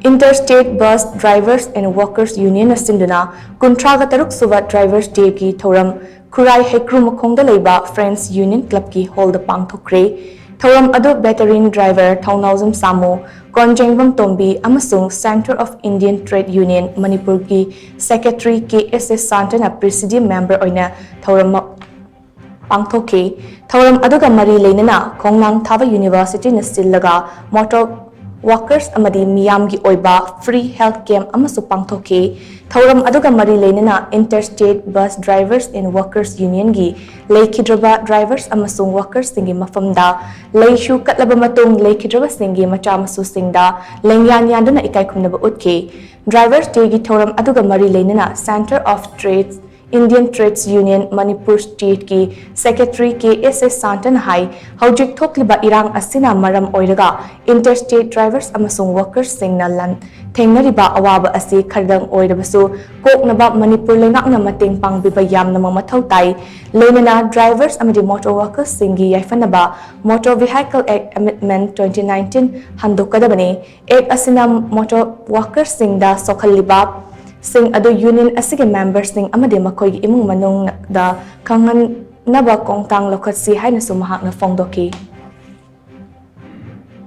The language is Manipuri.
Interstate Bus Drivers and Workers Union SHINDUNA Kuntraga Taruk Suva Drivers Day ki Thouram KHURAI HEIKHRU MAKHONG LEIBA Friends Union Club ki hold the Pangthokkhre Thouram adu veteran driver Thaunawzam Samu Konjengbam Tombi amasung Center of Indian Trade Union Manipur ki Secretary KSS Santana Presidium Member oina Thouram Pangthokkhre Thouram aduga mari leinana Khongnang Thaba University na sillaga motor workers amadi miyamgi oiba free health camp amasu pangthokkhre Thouram aduga mari leinana Interstate Bus Drivers and Workers Union gi leikhidraba drivers amasung workers singi mafamda leishu katlaba matung leikhidraba singi macha masu singda lengyan yanduna ikai khumnaba utke drivers day gi Thouram aduga mari leinana Center of Trades Indian Trades Union Manipur State ki Secretary KSS Santan Hai Haujik Thokliba Irang Asina Maram Oiraga Interstate Drivers amasung Workers Singna Lan Thengnariba Awaba Asi Khardang Oirabasu Koknaba Manipur Lengakna Mating Pangbiba Yam Namang Mathau Tai Leinana Drivers amadi Motor Workers Singi Yaifanaba Motor Vehicle Act Amendment 2019 Handokadabani Act Asina Motor Workers Singda Sokhaliba Sing ado union asige members sing amade makhoi imung manung da kangan naba kongtang lokhat si haina sumahak na fongdoki